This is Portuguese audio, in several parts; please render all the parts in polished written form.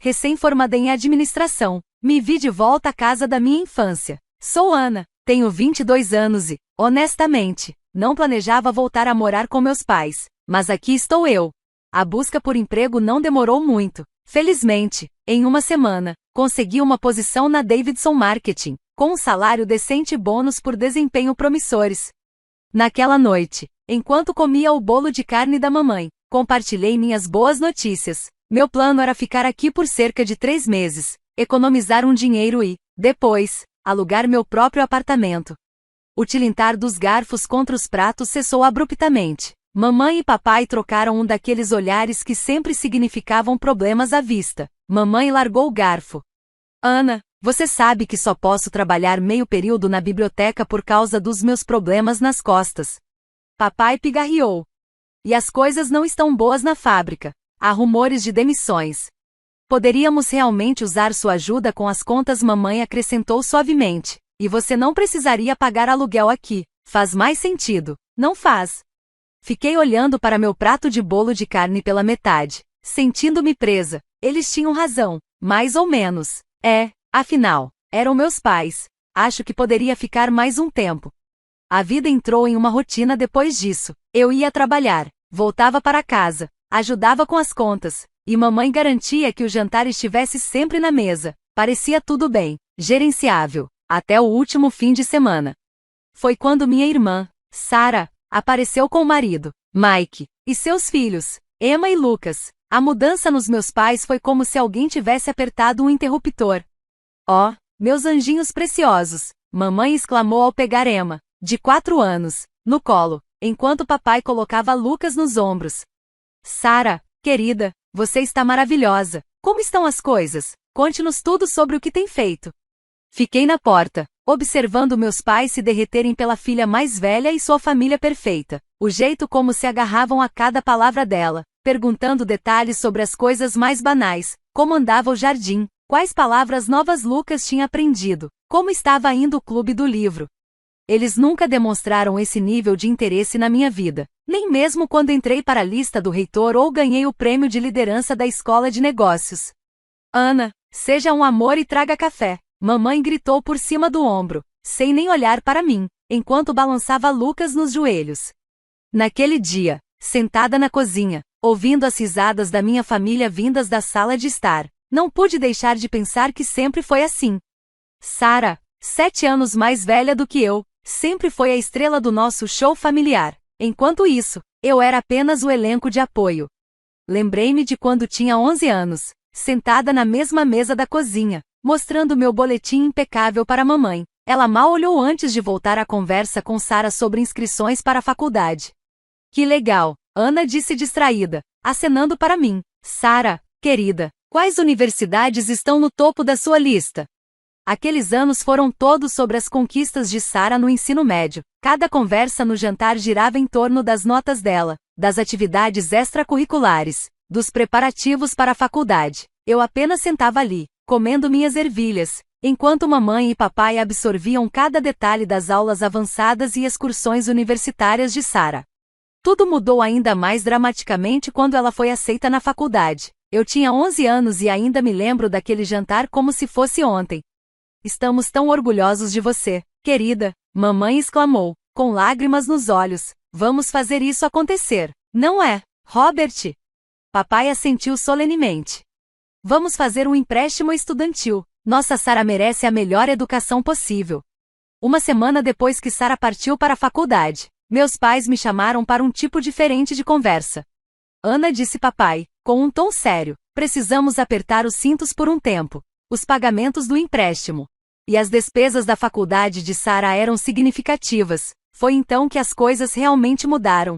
recém-formada em administração. Me vi de volta à casa da minha infância. Sou Ana, tenho 22 anos e, honestamente, não planejava voltar a morar com meus pais, mas aqui estou eu. A busca por emprego não demorou muito. Felizmente, em uma semana, consegui uma posição na Davidson Marketing, com um salário decente e bônus por desempenho promissores. Naquela noite, enquanto comia o bolo de carne da mamãe, compartilhei minhas boas notícias. Meu plano era ficar aqui por cerca de 3 meses, economizar um dinheiro e, depois, alugar meu próprio apartamento. O tilintar dos garfos contra os pratos cessou abruptamente. Mamãe e papai trocaram um daqueles olhares que sempre significavam problemas à vista. Mamãe largou o garfo. Ana, você sabe que só posso trabalhar meio período na biblioteca por causa dos meus problemas nas costas. Papai pigarreou. E as coisas não estão boas na fábrica. Há rumores de demissões. Poderíamos realmente usar sua ajuda com as contas, mamãe acrescentou suavemente. E você não precisaria pagar aluguel aqui. Faz mais sentido, não faz? Fiquei olhando para meu prato de bolo de carne pela metade, sentindo-me presa. Eles tinham razão, mais ou menos. Afinal, eram meus pais. Acho que poderia ficar mais um tempo. A vida entrou em uma rotina depois disso. Eu ia trabalhar, voltava para casa, ajudava com as contas, e mamãe garantia que o jantar estivesse sempre na mesa. Parecia tudo bem, gerenciável, até o último fim de semana. Foi quando minha irmã, Sarah, apareceu com o marido, Mike, e seus filhos, Emma e Lucas. A mudança nos meus pais foi como se alguém tivesse apertado um interruptor. Oh, meus anjinhos preciosos! Mamãe exclamou ao pegar Emma, de 4 anos, no colo, enquanto papai colocava Lucas nos ombros. Sarah, querida, você está maravilhosa. Como estão as coisas? Conte-nos tudo sobre o que tem feito. Fiquei na porta, observando meus pais se derreterem pela filha mais velha e sua família perfeita. O jeito como se agarravam a cada palavra dela, perguntando detalhes sobre as coisas mais banais, como andava o jardim, quais palavras novas Lucas tinha aprendido, como estava indo o clube do livro. Eles nunca demonstraram esse nível de interesse na minha vida, nem mesmo quando entrei para a lista do reitor ou ganhei o prêmio de liderança da escola de negócios. Ana, seja um amor e traga café. Mamãe gritou por cima do ombro, sem nem olhar para mim, enquanto balançava Lucas nos joelhos. Naquele dia, sentada na cozinha, ouvindo as risadas da minha família vindas da sala de estar, não pude deixar de pensar que sempre foi assim. Sarah, 7 anos mais velha do que eu, sempre foi a estrela do nosso show familiar. Enquanto isso, eu era apenas o elenco de apoio. Lembrei-me de quando tinha 11 anos, sentada na mesma mesa da cozinha, mostrando meu boletim impecável para a mamãe. Ela mal olhou antes de voltar à conversa com Sarah sobre inscrições para a faculdade. Que legal, Ana disse distraída, acenando para mim. Sarah, querida, quais universidades estão no topo da sua lista? Aqueles anos foram todos sobre as conquistas de Sarah no ensino médio. Cada conversa no jantar girava em torno das notas dela, das atividades extracurriculares, dos preparativos para a faculdade. Eu apenas sentava ali, comendo minhas ervilhas, enquanto mamãe e papai absorviam cada detalhe das aulas avançadas e excursões universitárias de Sarah. Tudo mudou ainda mais dramaticamente quando ela foi aceita na faculdade. Eu tinha 11 anos e ainda me lembro daquele jantar como se fosse ontem. Estamos tão orgulhosos de você, querida, mamãe exclamou, com lágrimas nos olhos. Vamos fazer isso acontecer, não é, Robert? Papai assentiu solenemente. Vamos fazer um empréstimo estudantil. Nossa Sarah merece a melhor educação possível. Uma semana depois que Sarah partiu para a faculdade, meus pais me chamaram para um tipo diferente de conversa. Ana disse papai, com um tom sério, precisamos apertar os cintos por um tempo. Os pagamentos do empréstimo e as despesas da faculdade de Sarah eram significativas. Foi então que as coisas realmente mudaram.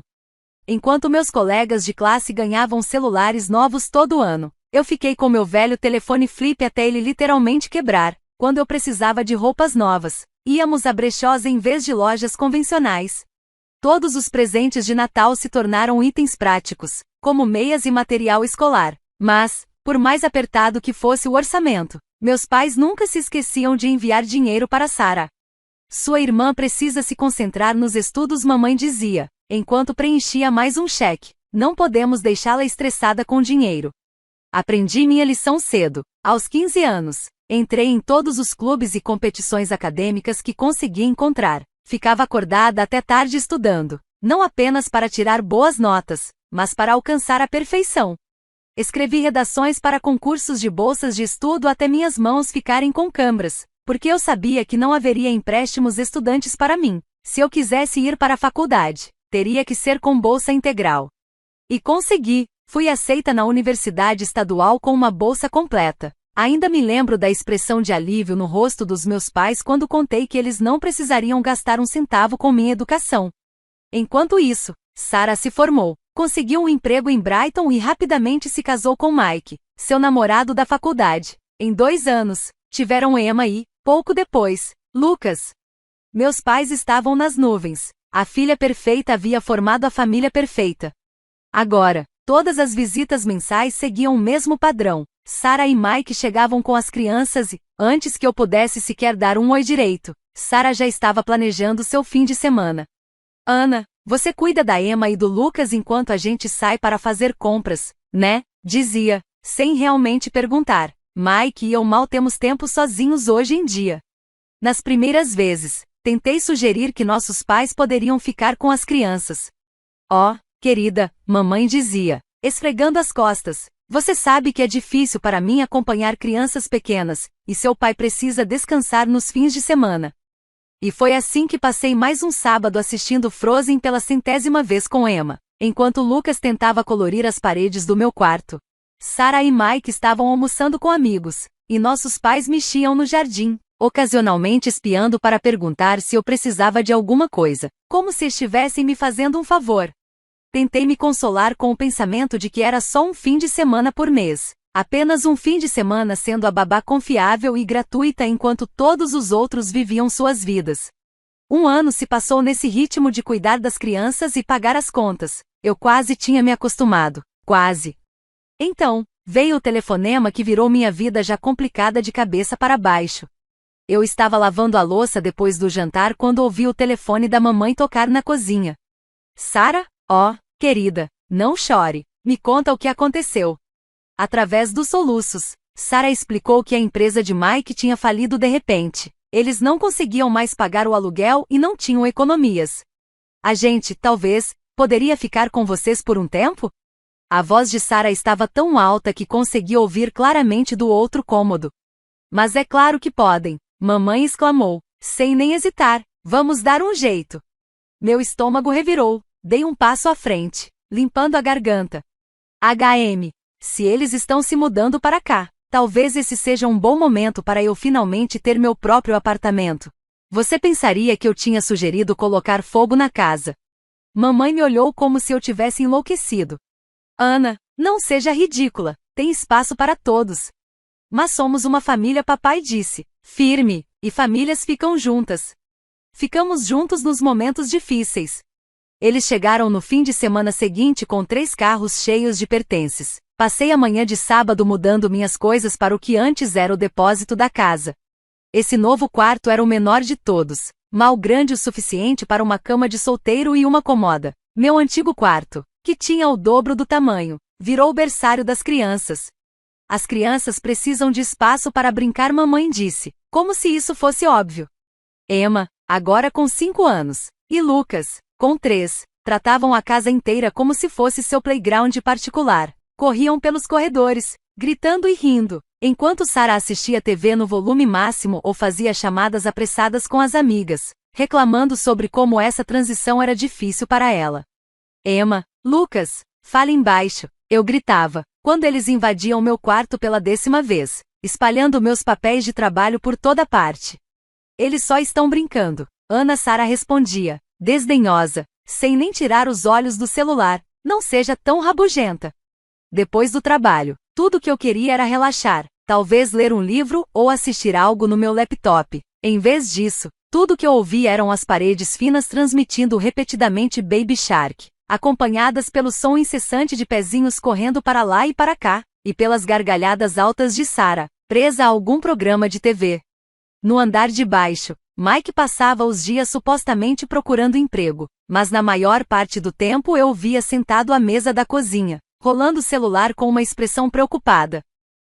Enquanto meus colegas de classe ganhavam celulares novos todo ano, eu fiquei com meu velho telefone flip até ele literalmente quebrar. Quando eu precisava de roupas novas, íamos a brechós em vez de lojas convencionais. Todos os presentes de Natal se tornaram itens práticos, como meias e material escolar. Mas, por mais apertado que fosse o orçamento, meus pais nunca se esqueciam de enviar dinheiro para Sarah. Sua irmã precisa se concentrar nos estudos, mamãe dizia, enquanto preenchia mais um cheque. Não podemos deixá-la estressada com dinheiro. Aprendi minha lição cedo. Aos 15 anos, entrei em todos os clubes e competições acadêmicas que consegui encontrar. Ficava acordada até tarde estudando, não apenas para tirar boas notas, mas para alcançar a perfeição. Escrevi redações para concursos de bolsas de estudo até minhas mãos ficarem com câimbras, porque eu sabia que não haveria empréstimos estudantes para mim. Se eu quisesse ir para a faculdade, teria que ser com bolsa integral. E consegui. Fui aceita na Universidade Estadual com uma bolsa completa. Ainda me lembro da expressão de alívio no rosto dos meus pais quando contei que eles não precisariam gastar um centavo com minha educação. Enquanto isso, Sarah se formou, conseguiu um emprego em Brighton e rapidamente se casou com Mike, seu namorado da faculdade. Em 2 anos, tiveram Emma e, pouco depois, Lucas. Meus pais estavam nas nuvens. A filha perfeita havia formado a família perfeita. Agora, todas as visitas mensais seguiam o mesmo padrão. Sarah e Mike chegavam com as crianças e, antes que eu pudesse sequer dar um oi direito, Sarah já estava planejando seu fim de semana. Ana, você cuida da Emma e do Lucas enquanto a gente sai para fazer compras, né? Dizia, sem realmente perguntar. Mike e eu mal temos tempo sozinhos hoje em dia. Nas primeiras vezes, tentei sugerir que nossos pais poderiam ficar com as crianças. Oh, querida, mamãe dizia, esfregando as costas. Você sabe que é difícil para mim acompanhar crianças pequenas, e seu pai precisa descansar nos fins de semana. E foi assim que passei mais um sábado assistindo Frozen pela 100ª vez com Emma, enquanto Lucas tentava colorir as paredes do meu quarto. Sarah e Mike estavam almoçando com amigos, e nossos pais mexiam no jardim, ocasionalmente espiando para perguntar se eu precisava de alguma coisa, como se estivessem me fazendo um favor. Tentei me consolar com o pensamento de que era só um fim de semana por mês. Apenas um fim de semana sendo a babá confiável e gratuita enquanto todos os outros viviam suas vidas. 1 ano se passou nesse ritmo de cuidar das crianças e pagar as contas. Eu quase tinha me acostumado. Quase. Então, veio o telefonema que virou minha vida já complicada de cabeça para baixo. Eu estava lavando a louça depois do jantar quando ouvi o telefone da mamãe tocar na cozinha. Sarah? Oh, querida, não chore. Me conta o que aconteceu. Através dos soluços, Sarah explicou que a empresa de Mike tinha falido de repente. Eles não conseguiam mais pagar o aluguel e não tinham economias. A gente, talvez, poderia ficar com vocês por um tempo? A voz de Sarah estava tão alta que consegui ouvir claramente do outro cômodo. Mas é claro que podem, mamãe exclamou, sem nem hesitar. Vamos dar um jeito. Meu estômago revirou. Dei um passo à frente, limpando a garganta. Se eles estão se mudando para cá, talvez esse seja um bom momento para eu finalmente ter meu próprio apartamento. Você pensaria que eu tinha sugerido colocar fogo na casa? Mamãe me olhou como se eu tivesse enlouquecido. Ana, não seja ridícula, tem espaço para todos. Mas somos uma família, papai disse, firme, e famílias ficam juntas. Ficamos juntos nos momentos difíceis. Eles chegaram no fim de semana seguinte com 3 carros cheios de pertences. Passei a manhã de sábado mudando minhas coisas para o que antes era o depósito da casa. Esse novo quarto era o menor de todos, mal grande o suficiente para uma cama de solteiro e uma comoda. Meu antigo quarto, que tinha o dobro do tamanho, virou o berçário das crianças. As crianças precisam de espaço para brincar, mamãe disse, como se isso fosse óbvio. Emma, agora com 5 anos, e Lucas, com 3, tratavam a casa inteira como se fosse seu playground particular. Corriam pelos corredores, gritando e rindo, enquanto Sarah assistia TV no volume máximo ou fazia chamadas apressadas com as amigas, reclamando sobre como essa transição era difícil para ela. Emma, Lucas, falem baixo, eu gritava, quando eles invadiam meu quarto pela 10ª vez, espalhando meus papéis de trabalho por toda parte. Eles só estão brincando, Sarah respondia, desdenhosa, sem nem tirar os olhos do celular, não seja tão rabugenta. Depois do trabalho, tudo que eu queria era relaxar, talvez ler um livro ou assistir algo no meu laptop. Em vez disso, tudo que eu ouvia eram as paredes finas transmitindo repetidamente Baby Shark, acompanhadas pelo som incessante de pezinhos correndo para lá e para cá, e pelas gargalhadas altas de Sarah, presa a algum programa de TV. No andar de baixo, Mike passava os dias supostamente procurando emprego, mas na maior parte do tempo eu o via sentado à mesa da cozinha, rolando o celular com uma expressão preocupada.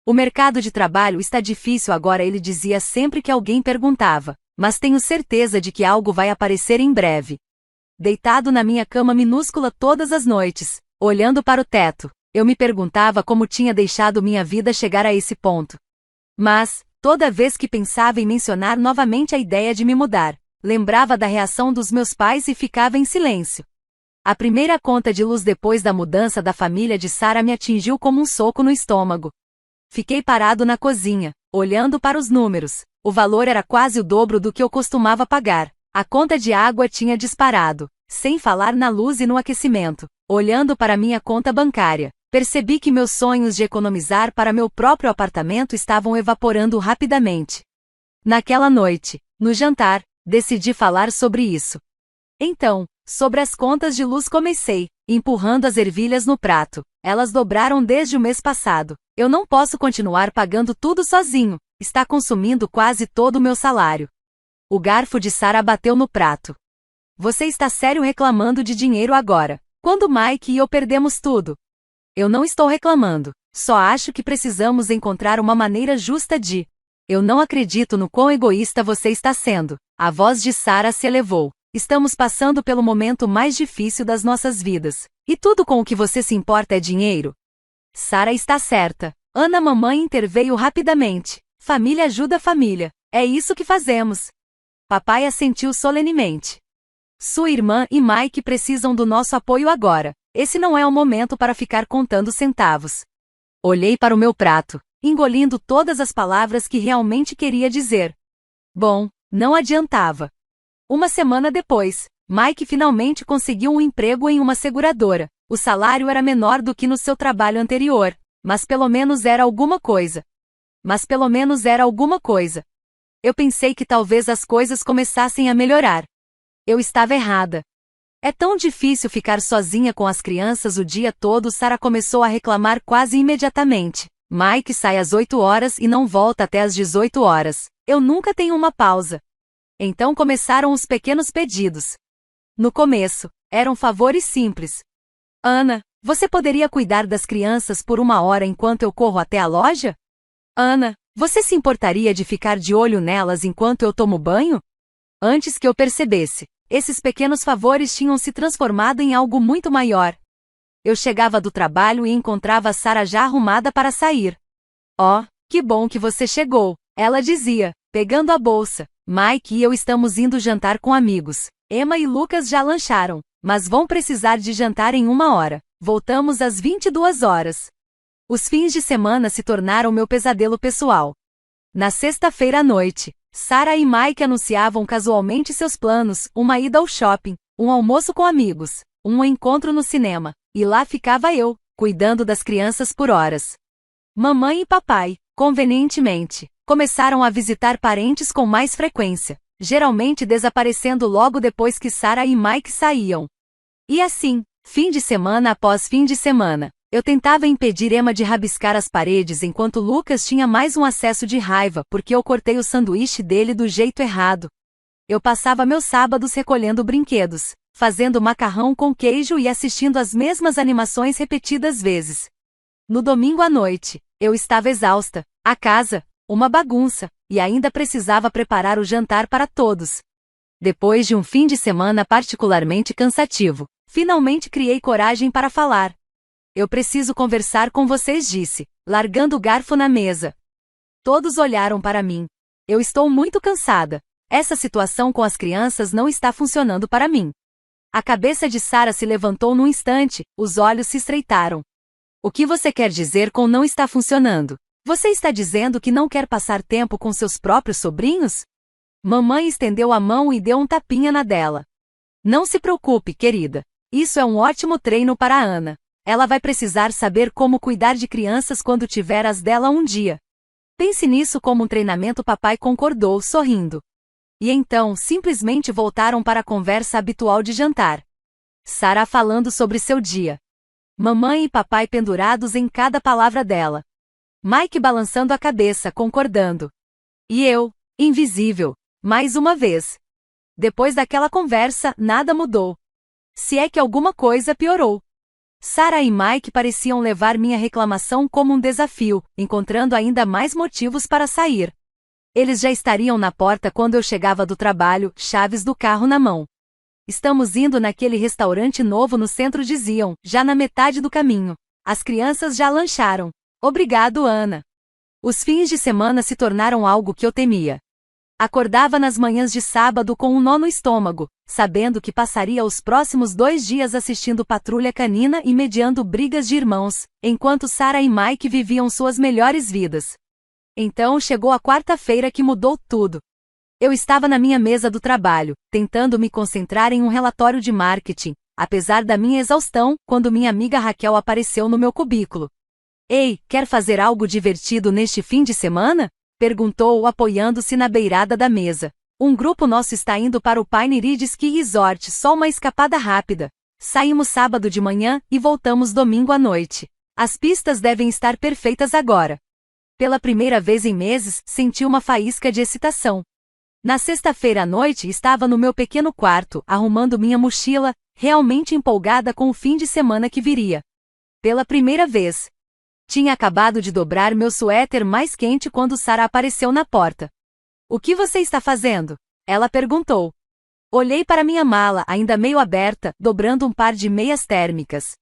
O mercado de trabalho está difícil agora, ele dizia sempre que alguém perguntava, mas tenho certeza de que algo vai aparecer em breve. Deitado na minha cama minúscula todas as noites, olhando para o teto, eu me perguntava como tinha deixado minha vida chegar a esse ponto. Mas, toda vez que pensava em mencionar novamente a ideia de me mudar, lembrava da reação dos meus pais e ficava em silêncio. A primeira conta de luz depois da mudança da família de Sara me atingiu como um soco no estômago. Fiquei parado na cozinha, olhando para os números. O valor era quase o dobro do que eu costumava pagar. A conta de água tinha disparado, sem falar na luz e no aquecimento. Olhando para minha conta bancária, percebi que meus sonhos de economizar para meu próprio apartamento estavam evaporando rapidamente. Naquela noite, no jantar, decidi falar sobre isso. Então, sobre as contas de luz comecei, empurrando as ervilhas no prato. Elas dobraram desde o mês passado. Eu não posso continuar pagando tudo sozinho. Está consumindo quase todo o meu salário. O garfo de Sara bateu no prato. Você está sério reclamando de dinheiro agora, quando Mike e eu perdemos tudo? Eu não estou reclamando, só acho que precisamos encontrar uma maneira justa de... Eu não acredito no quão egoísta você está sendo. A voz de Sara se elevou. Estamos passando pelo momento mais difícil das nossas vidas. E tudo com o que você se importa é dinheiro? Sara está certa. Ana, mamãe interveio rapidamente. Família ajuda família. É isso que fazemos. Papai assentiu solenemente. Sua irmã e Mike precisam do nosso apoio agora. Esse não é o momento para ficar contando centavos. Olhei para o meu prato, engolindo todas as palavras que realmente queria dizer. Bom, não adiantava. Uma semana depois, Mike finalmente conseguiu um emprego em uma seguradora. O salário era menor do que no seu trabalho anterior, mas pelo menos era alguma coisa. Eu pensei que talvez as coisas começassem a melhorar. Eu estava errada. É tão difícil ficar sozinha com as crianças o dia todo. Sara começou a reclamar quase imediatamente. Mike sai às 8 horas e não volta até às 18 horas. Eu nunca tenho uma pausa. Então começaram os pequenos pedidos. No começo, eram favores simples. Ana, você poderia cuidar das crianças por 1 hora enquanto eu corro até a loja? Ana, você se importaria de ficar de olho nelas enquanto eu tomo banho? Antes que eu percebesse, esses pequenos favores tinham se transformado em algo muito maior. Eu chegava do trabalho e encontrava Sara já arrumada para sair. Oh, que bom que você chegou, ela dizia, pegando a bolsa. Mike e eu estamos indo jantar com amigos. Emma e Lucas já lancharam, mas vão precisar de jantar em 1 hora. Voltamos às 22 horas. Os fins de semana se tornaram meu pesadelo pessoal. Na sexta-feira à noite, Sara e Mike anunciavam casualmente seus planos: uma ida ao shopping, um almoço com amigos, um encontro no cinema, e lá ficava eu, cuidando das crianças por horas. Mamãe e papai, convenientemente, começaram a visitar parentes com mais frequência, geralmente desaparecendo logo depois que Sara e Mike saíam. E assim, fim de semana após fim de semana, eu tentava impedir Emma de rabiscar as paredes enquanto Lucas tinha mais um acesso de raiva porque eu cortei o sanduíche dele do jeito errado. Eu passava meus sábados recolhendo brinquedos, fazendo macarrão com queijo e assistindo as mesmas animações repetidas vezes. No domingo à noite, eu estava exausta, a casa, uma bagunça, e ainda precisava preparar o jantar para todos. Depois de um fim de semana particularmente cansativo, finalmente criei coragem para falar. Eu preciso conversar com vocês, disse, largando o garfo na mesa. Todos olharam para mim. Eu estou muito cansada. Essa situação com as crianças não está funcionando para mim. A cabeça de Sara se levantou num instante, os olhos se estreitaram. O que você quer dizer com não está funcionando? Você está dizendo que não quer passar tempo com seus próprios sobrinhos? Mamãe estendeu a mão e deu um tapinha na dela. Não se preocupe, querida. Isso é um ótimo treino para a Ana. Ela vai precisar saber como cuidar de crianças quando tiver as dela um dia. Pense nisso como um treinamento, papai concordou, sorrindo. E então, simplesmente voltaram para a conversa habitual de jantar. Sara falando sobre seu dia. Mamãe e papai pendurados em cada palavra dela. Mike balançando a cabeça, concordando. E eu, invisível, mais uma vez. Depois daquela conversa, nada mudou. Se é que alguma coisa piorou. Sarah e Mike pareciam levar minha reclamação como um desafio, encontrando ainda mais motivos para sair. Eles já estariam na porta quando eu chegava do trabalho, chaves do carro na mão. Estamos indo naquele restaurante novo no centro, diziam, já na metade do caminho. As crianças já lancharam. Obrigado, Ana. Os fins de semana se tornaram algo que eu temia. Acordava nas manhãs de sábado com um nó no estômago, sabendo que passaria os próximos 2 dias assistindo Patrulha Canina e mediando brigas de irmãos, enquanto Sarah e Mike viviam suas melhores vidas. Então chegou a quarta-feira que mudou tudo. Eu estava na minha mesa do trabalho, tentando me concentrar em um relatório de marketing, apesar da minha exaustão, quando minha amiga Raquel apareceu no meu cubículo. Ei, quer fazer algo divertido neste fim de semana? Perguntou, apoiando-se na beirada da mesa. Um grupo nosso está indo para o Pine Ridge Ski Resort, só uma escapada rápida. Saímos sábado de manhã e voltamos domingo à noite. As pistas devem estar perfeitas agora. Pela primeira vez em meses, senti uma faísca de excitação. Na sexta-feira à noite estava no meu pequeno quarto, arrumando minha mochila, realmente empolgada com o fim de semana que viria. Pela primeira vez. Tinha acabado de dobrar meu suéter mais quente quando Sarah apareceu na porta. O que você está fazendo? Ela perguntou. Olhei para minha mala, ainda meio aberta, dobrando um par de meias térmicas.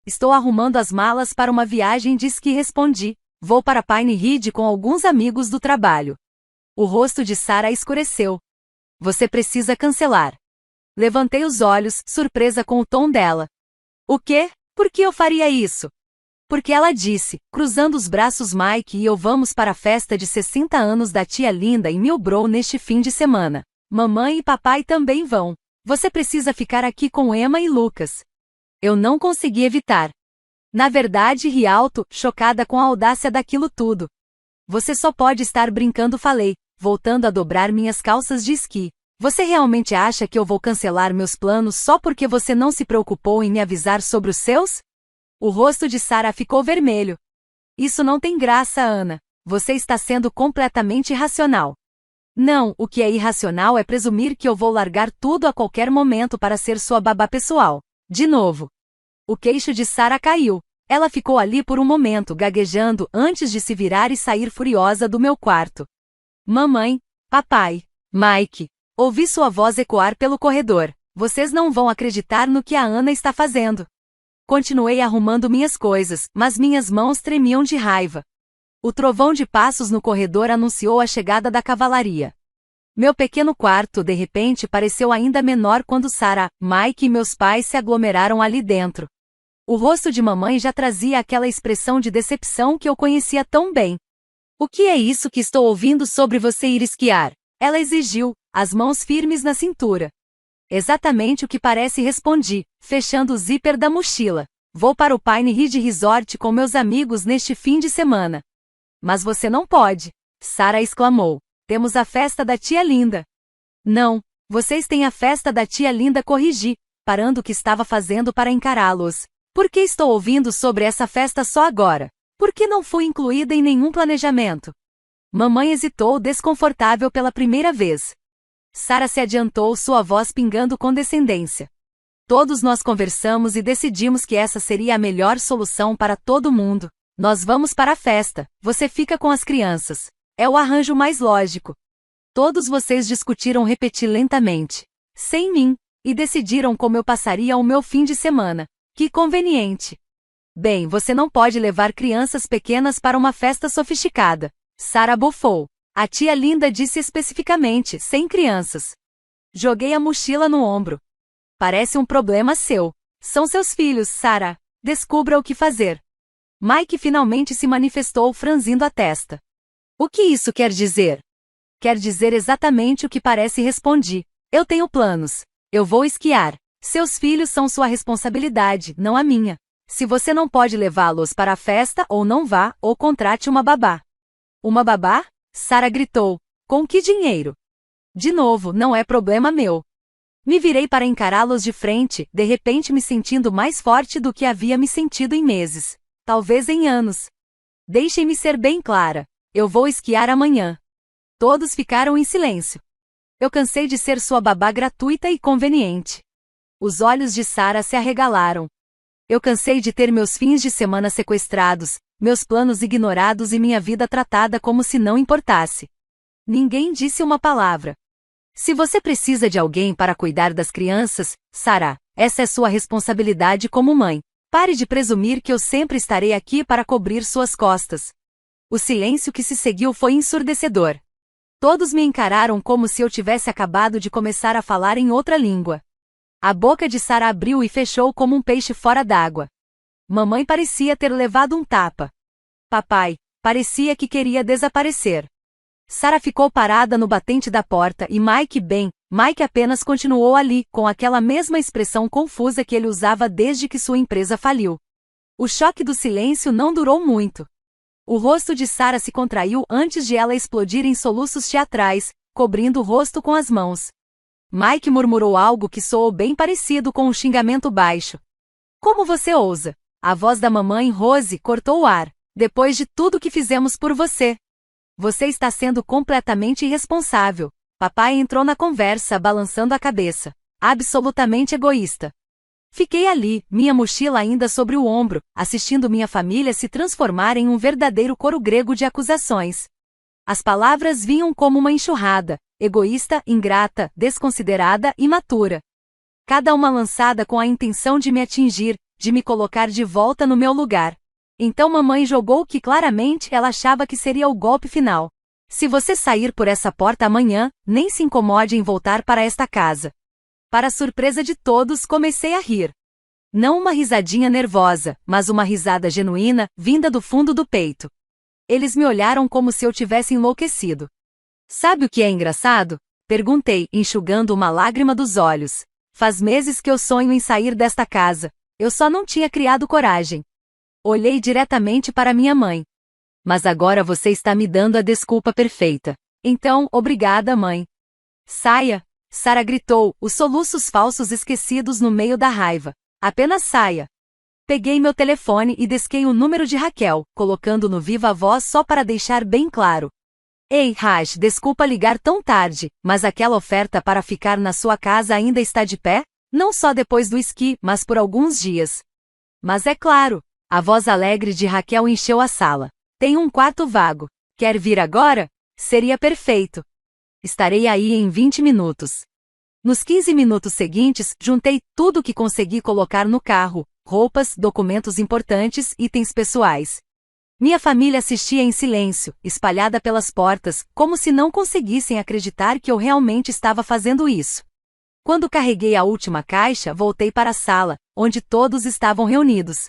Estou arrumando as malas para uma viagem, disse que respondi. Vou para Pine Ridge com alguns amigos do trabalho. O rosto de Sarah escureceu. Você precisa cancelar. Levantei os olhos, surpresa com o tom dela. O quê? Por que eu faria isso? Porque ela disse, cruzando os braços, Mike e eu vamos para a festa de 60 anos da tia Linda em Millbrook neste fim de semana. Mamãe e papai também vão. Você precisa ficar aqui com Emma e Lucas. Eu não consegui evitar. Na verdade, ri alto, chocada com a audácia daquilo tudo. Você só pode estar brincando, falei, voltando a dobrar minhas calças de esqui. Você realmente acha que eu vou cancelar meus planos só porque você não se preocupou em me avisar sobre os seus? O rosto de Sarah ficou vermelho. Isso não tem graça, Ana. Você está sendo completamente irracional. Não, o que é irracional é presumir que eu vou largar tudo a qualquer momento para ser sua babá pessoal. De novo. O queixo de Sarah caiu. Ela ficou ali por um momento, gaguejando, antes de se virar e sair furiosa do meu quarto. Mamãe, papai, Mike. Ouvi sua voz ecoar pelo corredor. Vocês não vão acreditar no que a Ana está fazendo. Continuei arrumando minhas coisas, mas minhas mãos tremiam de raiva. O trovão de passos no corredor anunciou a chegada da cavalaria. Meu pequeno quarto, de repente, pareceu ainda menor quando Sarah, Mike e meus pais se aglomeraram ali dentro. O rosto de mamãe já trazia aquela expressão de decepção que eu conhecia tão bem. O que é isso que estou ouvindo sobre você ir esquiar? Ela exigiu, as mãos firmes na cintura. Exatamente o que parece, respondi, fechando o zíper da mochila. Vou para o Pine Ridge Resort com meus amigos neste fim de semana. Mas você não pode, Sarah exclamou. Temos a festa da tia Linda. Não, vocês têm a festa da tia Linda, corrigi, parando o que estava fazendo para encará-los. Por que estou ouvindo sobre essa festa só agora? Por que não fui incluída em nenhum planejamento? Mamãe hesitou, desconfortável pela primeira vez. Sarah se adiantou, sua voz pingando condescendência. Todos nós conversamos e decidimos que essa seria a melhor solução para todo mundo. Nós vamos para a festa, você fica com as crianças. É o arranjo mais lógico. Todos vocês discutiram, repeti lentamente. Sem mim, e decidiram como eu passaria o meu fim de semana. Que conveniente. Bem, você não pode levar crianças pequenas para uma festa sofisticada. Sarah bufou. A tia Linda disse especificamente, sem crianças. Joguei a mochila no ombro. Parece um problema seu. São seus filhos, Sarah. Descubra o que fazer. Mike finalmente se manifestou, franzindo a testa. O que isso quer dizer? Quer dizer exatamente o que parece, respondi. Eu tenho planos. Eu vou esquiar. Seus filhos são sua responsabilidade, não a minha. Se você não pode levá-los para a festa, ou não vá, ou contrate uma babá. Uma babá? Sarah gritou. Com que dinheiro? De novo, não é problema meu. Me virei para encará-los de frente, de repente me sentindo mais forte do que havia me sentido em meses. Talvez em anos. Deixem-me ser bem clara. Eu vou esquiar amanhã. Todos ficaram em silêncio. Eu cansei de ser sua babá gratuita e conveniente. Os olhos de Sarah se arregalaram. Eu cansei de ter meus fins de semana sequestrados, meus planos ignorados e minha vida tratada como se não importasse. Ninguém disse uma palavra. Se você precisa de alguém para cuidar das crianças, Sarah, essa é sua responsabilidade como mãe. Pare de presumir que eu sempre estarei aqui para cobrir suas costas. O silêncio que se seguiu foi ensurdecedor. Todos me encararam como se eu tivesse acabado de começar a falar em outra língua. A boca de Sarah abriu e fechou como um peixe fora d'água. Mamãe parecia ter levado um tapa. Papai parecia que queria desaparecer. Sarah ficou parada no batente da porta e Mike apenas continuou ali, com aquela mesma expressão confusa que ele usava desde que sua empresa faliu. O choque do silêncio não durou muito. O rosto de Sarah se contraiu antes de ela explodir em soluços teatrais, cobrindo o rosto com as mãos. Mike murmurou algo que soou bem parecido com um xingamento baixo. Como você ousa? A voz da mamãe Rose cortou o ar. Depois de tudo que fizemos por você. Você está sendo completamente irresponsável. Papai entrou na conversa balançando a cabeça. Absolutamente egoísta. Fiquei ali, minha mochila ainda sobre o ombro, assistindo minha família se transformar em um verdadeiro coro grego de acusações. As palavras vinham como uma enxurrada, egoísta, ingrata, desconsiderada, imatura. Cada uma lançada com a intenção de me atingir, de me colocar de volta no meu lugar. Então mamãe jogou o que claramente ela achava que seria o golpe final. Se você sair por essa porta amanhã, nem se incomode em voltar para esta casa. Para surpresa de todos, comecei a rir. Não uma risadinha nervosa, mas uma risada genuína, vinda do fundo do peito. Eles me olharam como se eu tivesse enlouquecido. Sabe o que é engraçado? Perguntei, enxugando uma lágrima dos olhos. Faz meses que eu sonho em sair desta casa. Eu só não tinha criado coragem. Olhei diretamente para minha mãe. Mas agora você está me dando a desculpa perfeita. Então, obrigada, mãe. Saia! Sarah gritou, os soluços falsos esquecidos no meio da raiva. Apenas saia. Peguei meu telefone e disquei o número de Raquel, colocando no viva voz só para deixar bem claro. Ei, Raj, desculpa ligar tão tarde, mas aquela oferta para ficar na sua casa ainda está de pé? Não só depois do esqui, mas por alguns dias. Mas é claro. A voz alegre de Raquel encheu a sala. Tem um quarto vago. Quer vir agora? Seria perfeito. Estarei aí em 20 minutos. Nos 15 minutos seguintes, juntei tudo o que consegui colocar no carro: roupas, documentos importantes, itens pessoais. Minha família assistia em silêncio, espalhada pelas portas, como se não conseguissem acreditar que eu realmente estava fazendo isso. Quando carreguei a última caixa, voltei para a sala, onde todos estavam reunidos.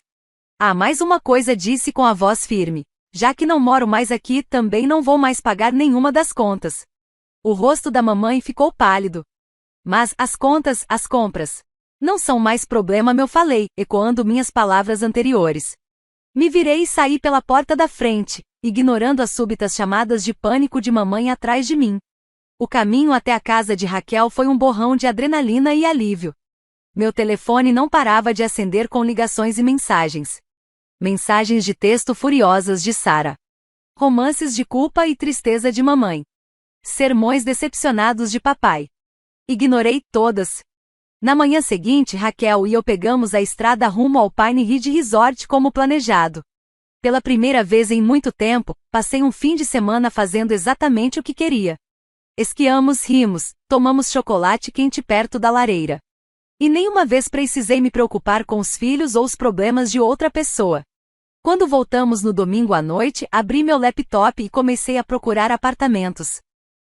Ah, mais uma coisa, disse com a voz firme. Já que não moro mais aqui, também não vou mais pagar nenhuma das contas. O rosto da mamãe ficou pálido. Mas as compras. Não são mais problema, eu falei, ecoando minhas palavras anteriores. Me virei e saí pela porta da frente, ignorando as súbitas chamadas de pânico de mamãe atrás de mim. O caminho até a casa de Raquel foi um borrão de adrenalina e alívio. Meu telefone não parava de acender com ligações e mensagens. Mensagens de texto furiosas de Sarah. Romances de culpa e tristeza de mamãe. Sermões decepcionados de papai. Ignorei todas. Na manhã seguinte, Raquel e eu pegamos a estrada rumo ao Pine Ridge Resort como planejado. Pela primeira vez em muito tempo, passei um fim de semana fazendo exatamente o que queria. Esquiamos, rimos, tomamos chocolate quente perto da lareira. E nenhuma vez precisei me preocupar com os filhos ou os problemas de outra pessoa. Quando voltamos no domingo à noite, abri meu laptop e comecei a procurar apartamentos.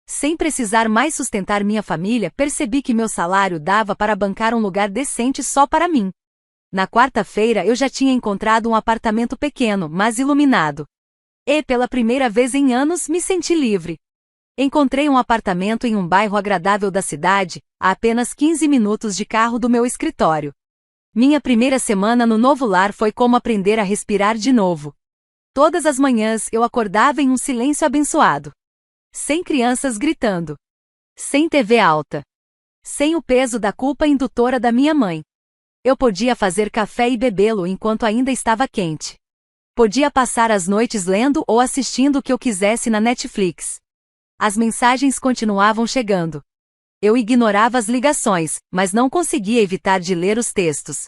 Sem precisar mais sustentar minha família, percebi que meu salário dava para bancar um lugar decente só para mim. Na quarta-feira eu já tinha encontrado um apartamento pequeno, mas iluminado. E, pela primeira vez em anos, me senti livre. Encontrei um apartamento em um bairro agradável da cidade, a apenas 15 minutos de carro do meu escritório. Minha primeira semana no novo lar foi como aprender a respirar de novo. Todas as manhãs eu acordava em um silêncio abençoado. Sem crianças gritando. Sem TV alta. Sem o peso da culpa indutora da minha mãe. Eu podia fazer café e bebê-lo enquanto ainda estava quente. Podia passar as noites lendo ou assistindo o que eu quisesse na Netflix. As mensagens continuavam chegando. Eu ignorava as ligações, mas não conseguia evitar de ler os textos.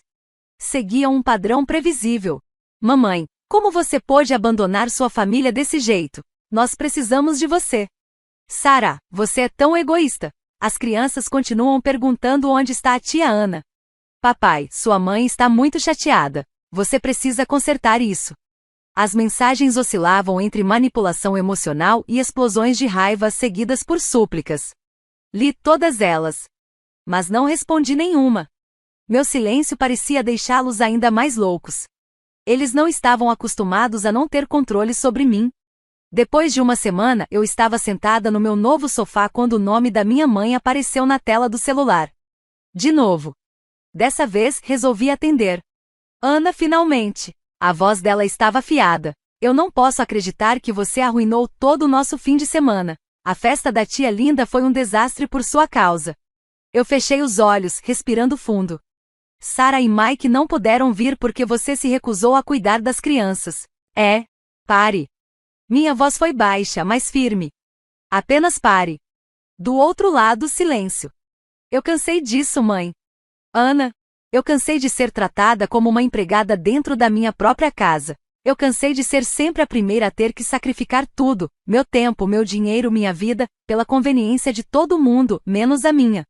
Seguiam um padrão previsível. Mamãe, como você pôde abandonar sua família desse jeito? Nós precisamos de você. Sarah, você é tão egoísta. As crianças continuam perguntando onde está a tia Ana. Papai, sua mãe está muito chateada. Você precisa consertar isso. As mensagens oscilavam entre manipulação emocional e explosões de raiva seguidas por súplicas. Li todas elas. Mas não respondi nenhuma. Meu silêncio parecia deixá-los ainda mais loucos. Eles não estavam acostumados a não ter controle sobre mim. Depois de uma semana, eu estava sentada no meu novo sofá quando o nome da minha mãe apareceu na tela do celular. De novo. Dessa vez, resolvi atender. Ana, finalmente. A voz dela estava afiada. Eu não posso acreditar que você arruinou todo o nosso fim de semana. A festa da tia Linda foi um desastre por sua causa. Eu fechei os olhos, respirando fundo. Sarah e Mike não puderam vir porque você se recusou a cuidar das crianças. Pare. Minha voz foi baixa, mas firme. Apenas pare. Do outro lado, silêncio. Eu cansei disso, mãe. Ana, eu cansei de ser tratada como uma empregada dentro da minha própria casa. Eu cansei de ser sempre a primeira a ter que sacrificar tudo, meu tempo, meu dinheiro, minha vida, pela conveniência de todo mundo, menos a minha.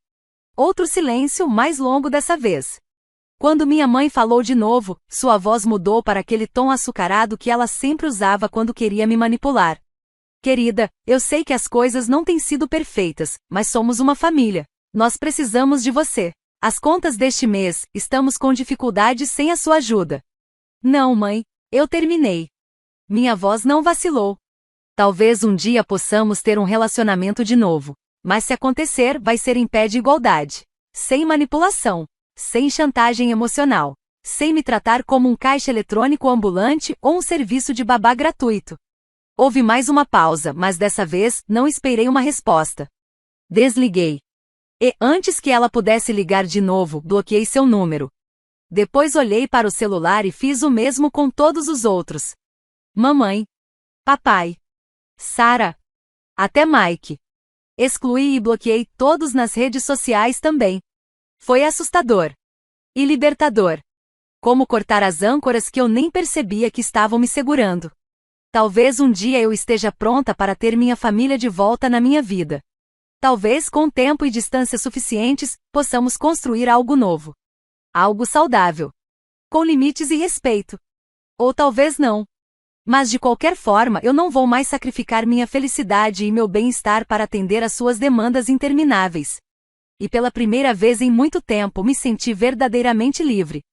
Outro silêncio, mais longo dessa vez. Quando minha mãe falou de novo, sua voz mudou para aquele tom açucarado que ela sempre usava quando queria me manipular. Querida, eu sei que as coisas não têm sido perfeitas, mas somos uma família. Nós precisamos de você. As contas deste mês, estamos com dificuldades sem a sua ajuda. Não, mãe, eu terminei. Minha voz não vacilou. Talvez um dia possamos ter um relacionamento de novo. Mas se acontecer, vai ser em pé de igualdade. Sem manipulação. Sem chantagem emocional. Sem me tratar como um caixa eletrônico ambulante ou um serviço de babá gratuito. Houve mais uma pausa, mas dessa vez, não esperei uma resposta. Desliguei. E, antes que ela pudesse ligar de novo, bloqueei seu número. Depois olhei para o celular e fiz o mesmo com todos os outros. Mamãe. Papai. Sarah. Até Mike. Excluí e bloqueei todos nas redes sociais também. Foi assustador. E libertador. Como cortar as âncoras que eu nem percebia que estavam me segurando. Talvez um dia eu esteja pronta para ter minha família de volta na minha vida. Talvez com tempo e distância suficientes, possamos construir algo novo. Algo saudável. Com limites e respeito. Ou talvez não. Mas de qualquer forma eu não vou mais sacrificar minha felicidade e meu bem-estar para atender às suas demandas intermináveis. E pela primeira vez em muito tempo me senti verdadeiramente livre.